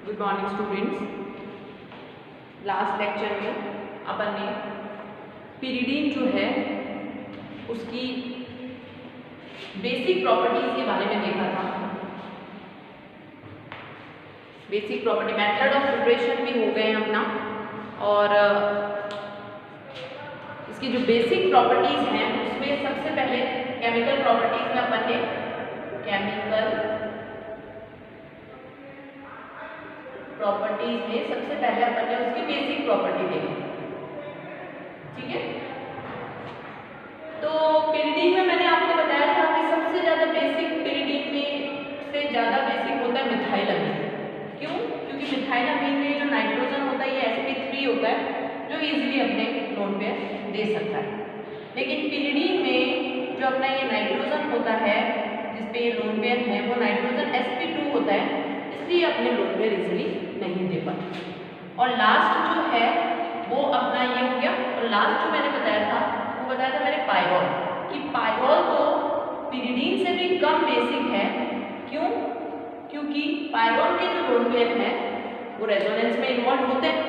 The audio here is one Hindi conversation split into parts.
Good morning students. Last lecture में अपन ने पिरिडीन जो है उसकी बेसिक प्रॉपर्टीज के बारे में देखा था। Basic property, method of preparation भी हो गए अपना, और इसकी जो बेसिक प्रॉपर्टीज हैं उसमें सबसे पहले केमिकल प्रॉपर्टीज में अपन ने केमिकल प्रॉपर्टीज में सबसे पहले अपन ने उसकी बेसिक प्रॉपर्टी देखी, ठीक है। तो पिरिडीन में मैंने आपको बताया था कि सबसे ज्यादा बेसिक पिरिडीन में से ज्यादा बेसिक होता है मिथाइलअमीन। क्यों? क्योंकि मिथाइलअमीन में जो नाइट्रोजन होता है ये sp3 होता है जो इजीली अपने लोन पेयर दे सकता है, लेकिन पिरिडीन में जो अपना ये नाइट्रोजन होता है जिसपे ये लोन पेयर है वो नाइट्रोजन sp2 होता है, इसलिए अपने लोन पेयर इजीली नहीं दे पाते। और लास्ट जो है वो अपना ये हो गया, और लास्ट जो मैंने बताया था वो बताया था मैंने पायरोल, कि पायरोल तो पिरिडीन से भी कम बेसिक है। क्यों? क्योंकि पायरोल के जो लोन पेयर हैं वो रेजोनेंस में इन्वॉल्व होते हैं,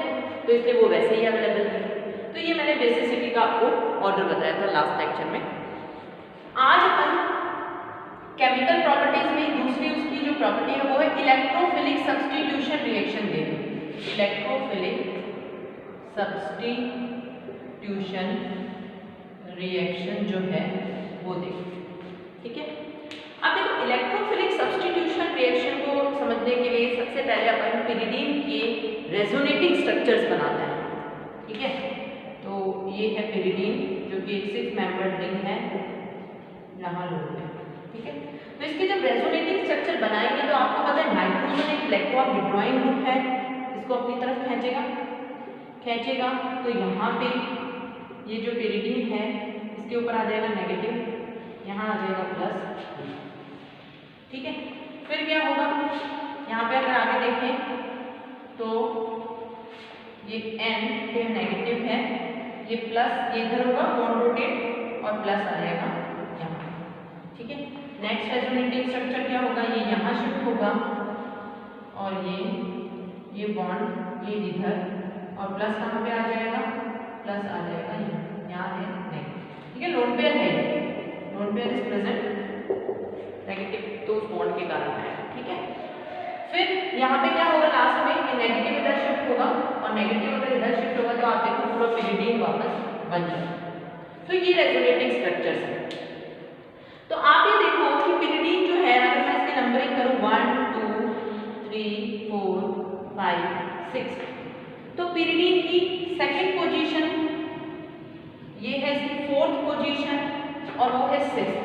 तो इसलिए वो वैसे ही अवेलेबल है। तो ये मैंने बेसिसिटी का आपको ऑर्डर बताया था लास्ट लेक्चर में। आज अपन केमिकल प्रॉपर्टीज में दूसरी उसकी जो प्रॉपर्टी है वो है इलेक्ट्रोफिलिक सब्स्टिट्यूशन रिएक्शन देना। इलेक्ट्रोफिलिक सब्स्टिट्यूशन रिएक्शन जो है वो देखो, ठीक है। अब देखो इलेक्ट्रोफिलिक सब्स्टिट्यूशन रिएक्शन को समझने के लिए सबसे पहले अपन पिरिडीन के रेजोनेटिंग स्ट्रक्चर्स बनाते हैं, ठीक है। तो ये है पिरिडीन जो कि एक 6 मेंबर्ड रिंग है, यहाँ लोग है, ठीक है। तो इसके जब रेजोनेटिंग स्ट्रक्चर बनाएंगे तो आपको पता है नाइट्रोजन एक इलेक्ट्रॉन विड्रॉइंग ग्रुप है, इसको अपनी तरफ खींचेगा तो यहाँ पे ये जो पिरिडीन है इसके ऊपर आ जाएगा नेगेटिव, यहाँ आ जाएगा प्लस, ठीक है। फिर क्या होगा, यहाँ पे अगर आगे देखें तो ये N पे नेगेटिव है, ये प्लस ये इधर होगा बॉन्ड रोटेट और प्लस आ जाएगा यहाँ, ठीक है। नेक्स्ट रेजोनेटिंग स्ट्रक्चर क्या होगा, ये यहाँ शिफ्ट होगा और ये बॉन्ड ये इधर और प्लस कहाँ पे आ जाएगा, प्लस आ जाएगा यहाँ है नेगेटिव, ठीक है। लोन पेयर है, lone pair is present negative तो उस बॉन्ड के कारण है, ठीक है। फिर यहाँ पे क्या होगा, लास्ट में ये नेगेटिव इधर शिफ्ट होगा और नेगेटिव अगर इधर शिफ्ट होगा तो आप देखो पूरा पिरिडीन वापस बन जाएगा। तो ये रेजोनेटिंग स्ट्रक्चर्स है। तो आप ये देखो कि पिरिडीन जो है अगर मैं इसकी नंबरिंग करूं 1 2 3 4 5 6, तो पिरिडीन की सेकंड पोजीशन ये है, इसकी फोर्थ पोजीशन और वो है 6th।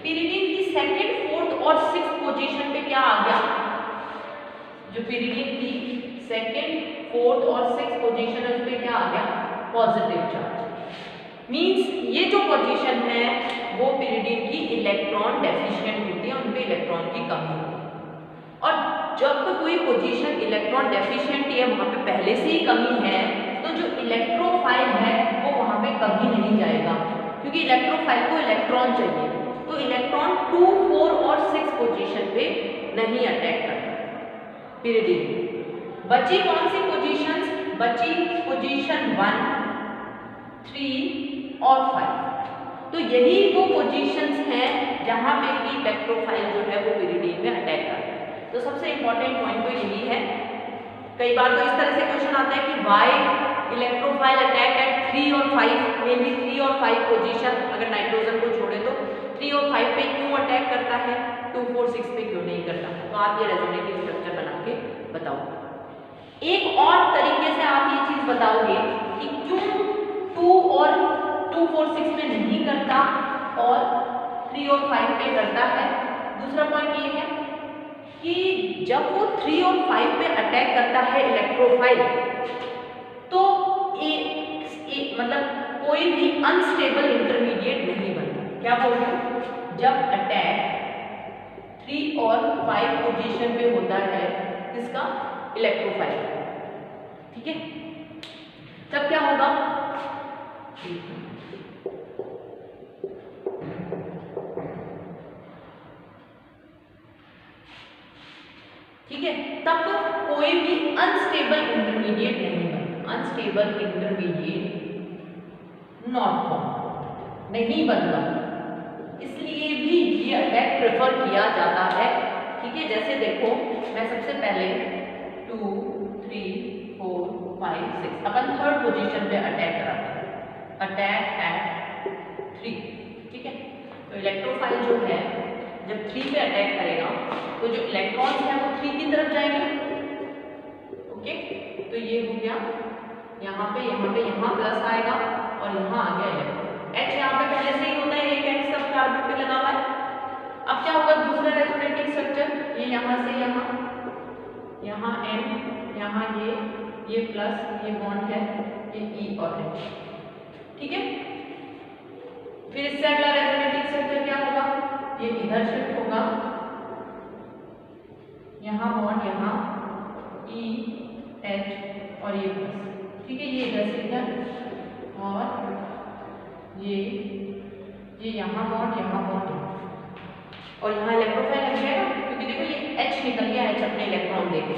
पिरिडीन की सेकंड, फोर्थ और 6th पोजीशन पे क्या आ गया, जो पिरिडीन की सेकंड, फोर्थ और 6th पोजीशन है उस पे क्या आ गया, पॉजिटिव चार्ज। मींस ये जो पोजीशन है वो पिरिडीन की इलेक्ट्रॉन डेफिशिएंट होती है, उनपे इलेक्ट्रॉन की कमी होती है। और जब कोई पोजीशन इलेक्ट्रॉन डेफिशिएंट है वहां पे पहले से ही कमी है तो जो इलेक्ट्रोफाइल है वो वहां पे कभी नहीं जाएगा, क्योंकि इलेक्ट्रोफाइल को इलेक्ट्रॉन चाहिए, तो इलेक्ट्रॉन 2 4 और 6 पोजीशन पे नहीं अटैक करता पिरिडीन। बची कौन सी पोजीशंस, बची पोजीशन 1 3 और 5। तो यही वो पोजीशंस हैं जहां पे भी इलेक्ट्रोफाइल जो है वो पिरिडीन में अटैक करता है। तो सबसे इंपॉर्टेंट पॉइंट तो यही है। कई बार तो इस तरह से क्वेश्चन आता है कि व्हाई इलेक्ट्रोफाइल अटैक एट 3 और 5, मेनली 3 और 5 पोजीशन, अगर नाइट्रोजन को छोड़े तो 3 और 5 पे क्यों अटैक करता है, 2 4 6 पे क्यों नहीं करता। तो आप ये रेजोनेटिंग स्ट्रक्चर बना के बताओ। एक और तरीके से आप ये चीज बताओगे कि क्यों 2 और 2 4 6 पे नहीं करता और 3 और 5 पे करता है। दूसरा पॉइंट ये है कि जब वो 3 और 5 पे अटैक करता है इलेक्ट्रोफाइल तो मतलब कोई भी अनस्टेबल इंटरमीडिएट नहीं बनता। क्या बोल रहे हैं, जब अटैक 3 और 5 पोजीशन पे होता है किसका, इलेक्ट्रोफाइल, ठीक है, तब क्या होगा, ठीक है, तब कोई भी अनस्टेबल इंटरमीडिएट नहीं बनता, अनस्टेबल इंटरमीडिएट नॉट फॉर्म, नहीं बनता, इसलिए भी ये अटैक प्रेफर किया जाता है। ठीक है, जैसे देखो मैं सबसे पहले 2 3 4 5 6 अपन थर्ड पोजीशन पे अटैक कराते हैं, अटैक एट 3। ठीक है, तो इलेक्ट्रोफाइल जो है जब 3 पे अटैक करेगा तो जो इलेक्ट्रॉन्स हैं वो 3 की तरफ जाएंगे। ओके, तो ये हो गया, यहाँ पे यहाँ प्लस आएगा और यहाँ आ गया इलेक्ट्रॉन। H यहाँ पे पहले से ही होता है, एक H सब कार्बन पे लगा हुआ है। अब क्या होगा दूसरा रेजोनेटिंग स्ट्रक्चर, ये यहाँ से यहाँ N, यहाँ ये प्लस, ये बॉन्ड है, ये E और H। ठीक है, फिर इससे अगला रेजोनेटिंग स्ट्रक्चर क्या होगा, ये इधर शिफ्ट होगा, यहाँ बॉन्ड, यहाँ E H और ये प्लस। ठीक है, ये इधर से इधर और ये यहाँ बॉन्ड और यहाँ इलेक्ट्रोफाइल लग जाएगा, क्योंकि देखो ये H निकल गया, H अपने इलेक्ट्रॉन देके,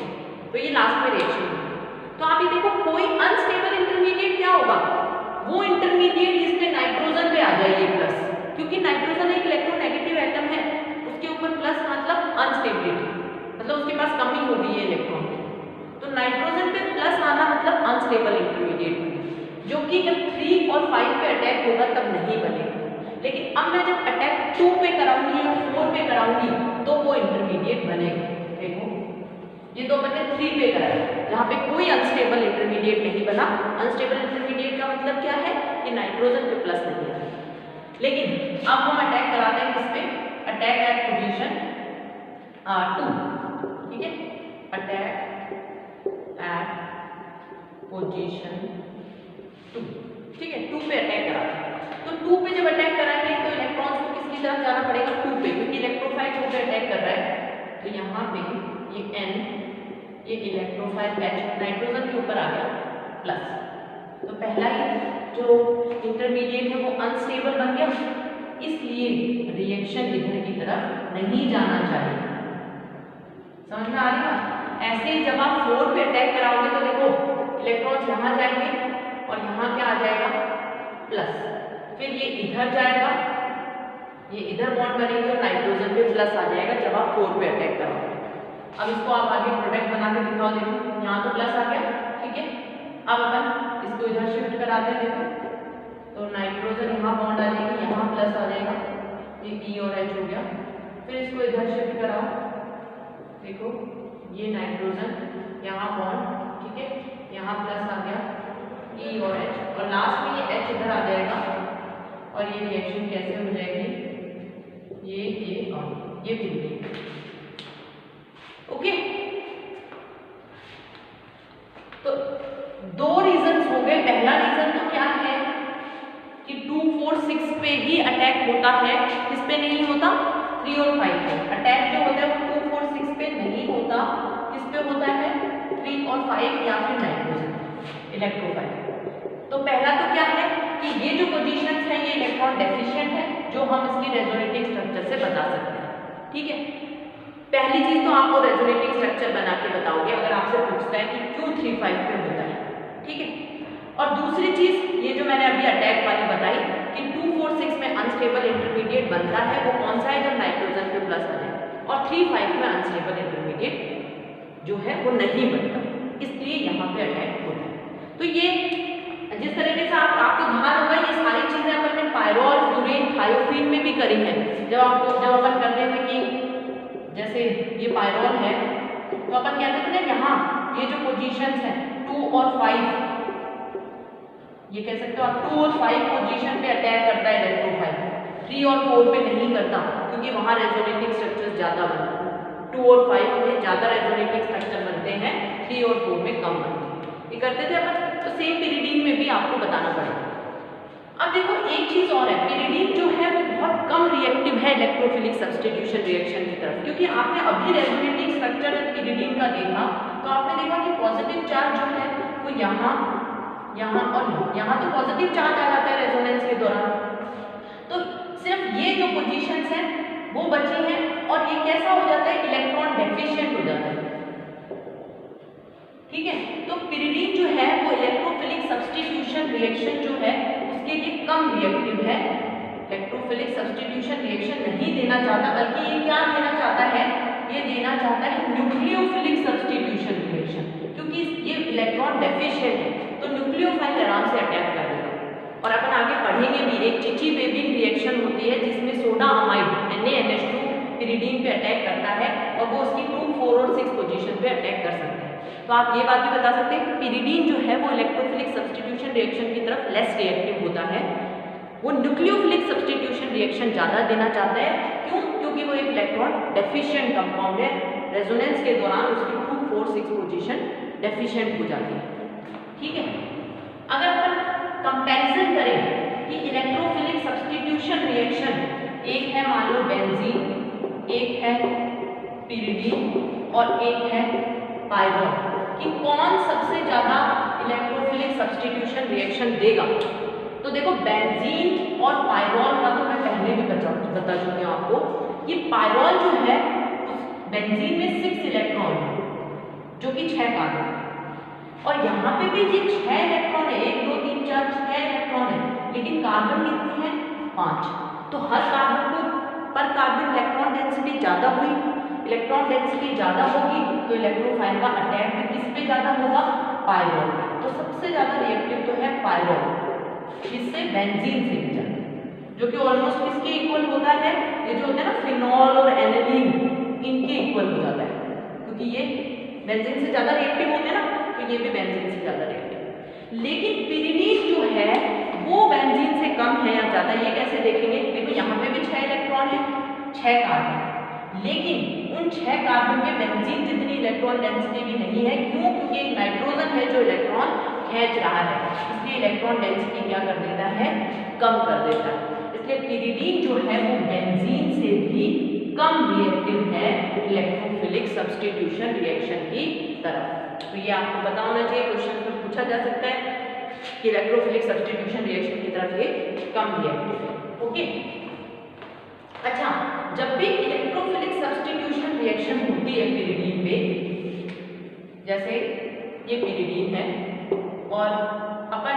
तो ये लास्ट में रिएक्शन होगी। तो आप ये देखो कोई अनस्टेबल इंटरमीडिएट क्या होगा, वो इंटरमीडिएट जिसपे नाइट्रोजन पे आ जाए ये प्लस, क्योंकि नाइट्रोजन एक इलेक्ट्रोनेगेटिव एटम है, उसके ऊपर प्लस मतलब अनस्टेबिलिटी, मतलब उसके पास कमी होगी ये इलेक्ट्रॉन, तो नाइट्रोजन पे प्लस आना मतलब अनस्टेबल इंटरमीडिएट बनेगा, जो कि जब 3 और 5 पे अटैक होगा तब नहीं बनेगा। लेकिन अब मैं जब अटैक 2 पे कराऊंगी या 4 पे कराऊंगी तो वो इंटरमीडिएट बनेगा। देखो ये तो मैंने 3 पे कराया, जहाँ पे कोई अनस्टेबल इंटरमीडिएट नहीं बना। अनस्टेबल इंटरमीडिएट का मतलब क्या है कि नाइट्रोजन पे प्लस नहीं है। लेकिन अब हम अटैक कराते हैं किस पे, अटैक एट पोजीशन 2। ठीक है, अटैक एट पोजीशन 2। ठीक है, 2 पे अटैक कराते हैं। तो 2 पे जब अटैक कराएंगे तो इलेक्ट्रॉन्स को किसकी तरफ जाना पड़ेगा, 2 पे, क्योंकि इलेक्ट्रोफाइल 2 पे अटैक कर रहा है। तो यहाँ पे ये N, ये इलेक्ट्रोफाइल H नाइट्रोजन के ऊपर आ गया प्लस, तो पहला ही जो इंटरमीडिएट है वो अनस्टेबल बन गया, इसलिए रिएक्शन इधर की तरफ नहीं जाना चाहिए। समझ में आ रही बात? ऐसे ही जब आप 4 पे अटैक कराओगे तो देखो इलेक्ट्रॉन्स यहाँ जाएंगे और यहाँ क्या आ जाएगा प्लस, फिर ये इधर जाएगा, ये इधर बॉन्ड बनेगी और नाइट्रोजन पे प्लस आ जाएगा जब आप 4 पे अटैक करोगे। अब इसको आप आगे प्रोडक्ट बना के दिखाओ, देखो यहाँ तो प्लस आ गया। ठीक है, अब अपन इसको इधर शिफ्ट कराते हैं, देखो तो नाइट्रोजन यहाँ बॉन्ड आ जाएगी, यहाँ प्लस आ जाएगा, ये E और H हो गया। फिर इसको इधर शिफ्ट कराओ, देखो ये नाइट्रोजन यहाँ बॉन्ड, ठीक है, यहाँ प्लस आ गया E और H, और लास्ट में ये H इधर आ जाएगा और ये रिएक्शन कैसे हो जाएगी, ये और ये बिल्कुल। ओके, तो 2 रीजंस हो गए। पहला रीजन तो क्या है कि 2 4 6 पे ही अटैक होता है, किस पे नहीं होता, 3 और 5 पे। अटैक जो होता है वो 2 4 6 पे नहीं होता, किस पे होता है, 3 और 5 या फिर नाइट्रोजन इलेक्ट्रोफाइल। तो पहला तो क्या है कि ये जो पोजीशंस हैं ये इलेक्ट्रॉन डेफिशिएंट है, जो हम इसकी रेजोनेटिंग स्ट्रक्चर से बता सकते हैं। ठीक है, पहली चीज तो आपको रेजोनेटिंग स्ट्रक्चर बना के बताओगे अगर आपसे पूछता है कि क्यों 3 5 पे होता है। ठीक है, और दूसरी चीज ये जो मैंने अभी अटैक वाली बताई कि 2 4 6 में अनस्टेबल इंटरमीडिएट बनता है, वो कौन सा है, जब नाइट्रोजन पे प्लस आ जाए, और 3 5 में अनस्टेबल इंटरमीडिएट जो है वो नहीं बनता, इसलिए यहाँ पे अटैक होता है। तो ये जिस तरीके से आपको ध्यान होगा ये सारी चीजें अपन ने पायरोल, फ्लोरीन, थायोफीन में भी करी हैं। जब अपन करते थे कि जैसे ये पायरोल है तो अपन कहते थे ना यहाँ ये जो पोजीशंस हैं 2 और 5, ये कह सकते हो आप 2 और 5 पोजीशन पे अटैक करता है इलेक्ट्रोफाइल, 3 और 4 पे नहीं करता, क्योंकि वहाँ रेजोनेटिंग स्ट्रक्चर ज्यादा बनते हैं। 2 और 5 में ज्यादा रेजोनेटिंग स्ट्रक्चर बनते हैं, 3 और 4 में कम बनते हैं। ये करते थे अपन, तो सेम पिरिडीन में भी आपको बताना पड़ेगा। अब देखो एक चीज और है, पिरिडीन जो है वो बहुत कम रिएक्टिव है इलेक्ट्रोफिलिक सब्स्टिट्यूशन रिएक्शन की तरफ, क्योंकि आपने अभी रेजोनेटिंग स्ट्रक्चर पिरिडीन का देखा तो आपने देखा कि पॉजिटिव चार्ज जो है वो यहाँ और यहाँ तो पॉजिटिव चार्ज आ जाता है रेजोनेंस के दौरान। तो सिर्फ ये जो पोजीशंस हैं वो बची हैं और ये कैसा हो जाता है, इलेक्ट्रॉन डेफिशिएंट हो जाता है। ठीक है। तो पिरिडीन जो है वो इलेक्ट्रोफिलिक सब्स्टिट्यूशन रिएक्शन जो है उसके लिए कम रिएक्टिव है, इलेक्ट्रोफिलिक सब्स्टिट्यूशन रिएक्शन नहीं देना चाहता, बल्कि ये क्या देना चाहता है, ये देना चाहता है न्यूक्लियोफिलिक सब्स्टिट्यूशन रिएक्शन, क्योंकि ये इलेक्ट्रॉन डेफिशिएंट है तो न्यूक्लियोफाइल आराम से अटैक कर देगा। और अपन आगे पढ़ेंगे भी, एक चिची-बेबिंग रिएक्शन होती है जिसमें सोडा अमाइड NaNH2 पिरिडीन पे अटैक करता है और वो उसकी 2, 4 और 6 पोजीशन पे अटैक कर सकते हैं। तो आप ये बात भी बता सकते हैं कि पिरिडीन जो है वो इलेक्ट्रोफिलिक सब्स्टिट्यूशन रिएक्शन की तरफ लेस रिएक्टिव होता है, वो न्यूक्लियोफिलिक सब्स्टिट्यूशन रिएक्शन ज़्यादा देना चाहता है। क्यों? क्योंकि वो एक इलेक्ट्रॉन डेफिशिएंट कंपाउंड है, रेजोनेंस के दौरान उसकी 2, 4, 6 पोजीशन डेफिशिएंट हो जाती है। ठीक है। अगर अपन कंपैरिजन करें कि इलेक्ट्रोफिलिक सब्स्टिट्यूशन रिएक्शन, एक है मान लो बेंजीन, एक है पिरिडीन और एक है पायरोल, कि कौन सबसे ज्यादा इलेक्ट्रोफिलिक सब्स्टिट्यूशन रिएक्शन देगा, तो देखो बेंजीन और पायरोल का तो मैं पहले भी बता चुकी हूँ आपको कि पायरोल जो है उस बेंजीन में 6 इलेक्ट्रॉन है जो कि 6 कार्बन, और यहाँ पे भी ये 6 इलेक्ट्रॉन है, 1, 2, 3, 4, 6 इलेक्ट्रॉन है, लेकिन कार्बन कितनी है, 5। तो हर कार्बन को पर कार्बन इलेक्ट्रॉन डेंसिटी ज्यादा हुई, इलेक्ट्रॉन डेंसिटी ज्यादा होगी तो इलेक्ट्रोफाइल का अटैक भी किस पे ज्यादा होगा, पायरोल। तो सबसे ज्यादा रिएक्टिव तो है पायरोल, इससे बेंजीन से भी ज्यादा, जो कि ऑलमोस्ट किसके इक्वल होता है, ये जो होता है ना फिनॉल और एनिलीन, इनके इक्वल हो जाता है, क्योंकि ये बेंजीन से ज्यादा रिएक्टिव होते हैं ना, तो ये भी बेंजीन से ज्यादा रिएक्टिव। लेकिन पिरिडीन जो है वो बेंजीन से कम है या ज्यादा, ये कैसे देखेंगे, देखो यहाँ पे भी 6 इलेक्ट्रॉन है, 6 कार्बन, लेकिन उन 6 कार्बन में बेंजीन जितनी इलेक्ट्रॉन डेंसिटी भी नहीं है। क्यों? क्योंकि एक नाइट्रोजन है जो इलेक्ट्रॉन खींच रहा है, इसलिए इलेक्ट्रॉन डेंसिटी क्या कर देता है, कम कर देता है। इसलिए पिरिडीन जो है वो बेंजीन से भी कम रिएक्टिव है इलेक्ट्रोफिलिक सब्स्टिट्यूशन रिएक्शन की तरफ। तो ये आपको पता होना चाहिए, क्वेश्चन में पूछा जा सकता है कि इलेक्ट्रोफिलिक सब्स्टिट्यूशन रिएक्शन की तरफ ये कम रिएक्टिव है। ओके, अच्छा, जब भी इलेक्ट्रोफिलिक सब्स्टिट्यूशन रिएक्शन होती है पिरिडीन पे, जैसे ये पिरिडीन है और अपन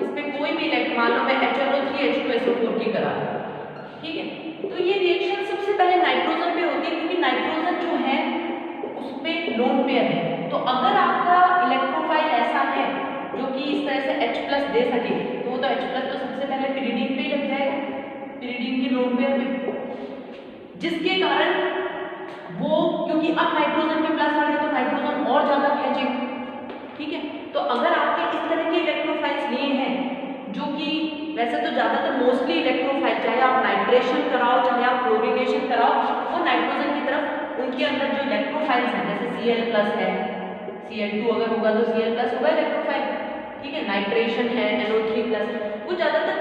इस पे कोई भी मान लो मैं HNO3H2SO4 की करा रहा हूं, ठीक है, तो ये रिएक्शन सबसे पहले नाइट्रोजन पे होती है, क्योंकि नाइट्रोजन जो है उस पे लोन पेयर है। तो अगर आपका इलेक्ट्रोफाइल ऐसा है जो कि इस तरह से H+ दे सके, तो वो तो H+ तो सबसे पहले पिरिडीन पे ही लग जाएगा, पिरिडीन की लोन पेयर पे, जिसके कारण वो, क्योंकि अब नाइट्रोजन पे प्लस आ गया तो नाइट्रोजन और ज्यादा खींचेगा। ठीक है, तो अगर आपने इस तरह के इलेक्ट्रोफाइल्स लिए हैं जो कि वैसे तो ज्यादातर मोस्टली इलेक्ट्रोफाइल, चाहे आप नाइट्रेशन कराओ चाहे आप क्लोरीनेशन कराओ, वो नाइट्रोजन की तरफ उनके अंदर जो इलेक्ट्रोफाइल्स हैं, जैसे Cl+ है, Cl2 अगर होगा तो Cl+ होगा इलेक्ट्रोफाइल, ठीक है, नाइट्रेशन है, NO3+, वो ज्यादातर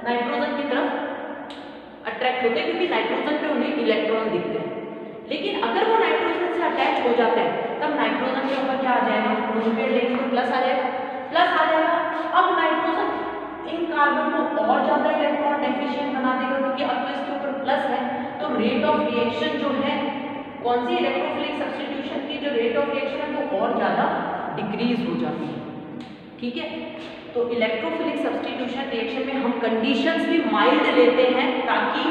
नाइट्रोजन की तरफ अट्रैक्ट होते हैं क्योंकि नाइट्रोजन पे उन्हें इलेक्ट्रॉन दिखते हैं। लेकिन अगर वो नाइट्रोजन से अटैच हो जाते हैं तब नाइट्रोजन के ऊपर क्या आ जाएगा, लोन पेयर लेंगे तो प्लस आ जाएगा। अब नाइट्रोजन इन कार्बन को और ज्यादा इलेक्ट्रॉन डेफिशिएंट बना देगा, क्योंकि अब तो इसके ऊपर प्लस है, तो रेट ऑफ रिएक्शन जो है कौन सी इलेक्ट्रोफिलिक सब्स्टिट्यूशन की जो रेट ऑफ रिएक्शन है वो और ज्यादा डिक्रीज हो जाती है। ठीक है, तो इलेक्ट्रोफिलिक सब्स्टिट्यूशन रिएक्शन में हम कंडीशंस भी माइल्ड लेते हैं ताकि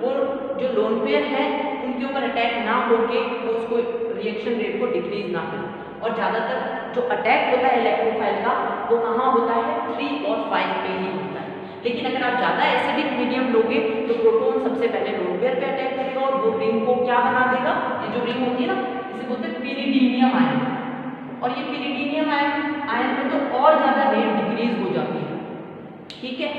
वो जो लोन पेयर है उनके ऊपर अटैक ना होके वो उसको रिएक्शन रेट को डिक्रीज ना करे। और ज़्यादातर जो अटैक होता है इलेक्ट्रोफाइल का वो कहाँ होता है, 3 और 5 पे ही होता है। लेकिन अगर आप ज़्यादा एसिडिक मीडियम लोगे तो प्रोटॉन सबसे पहले लोन पेयर पे अटैक करेगा और वो रिंग को क्या बना देगा, ये जो रिंग होती है ना इसे बोलते हैं पिरिडीनियम आयन, और ये पिरिडीनियम आयन में तो और ज़्यादा रेट डिक्रीज हो जाती है। ठीक है,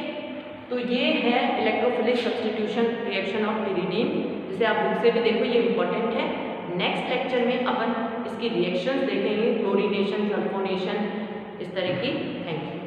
तो ये है electrophilic substitution reaction of pyridine, जिसे आप बुक से भी देखो, ये इंपॉर्टेंट है। नेक्स्ट लेक्चर में अपन इसकी रिएक्शंस देखेंगे, क्लोरीनेशन, सल्फोनेशन, इस तरह की। Thank you.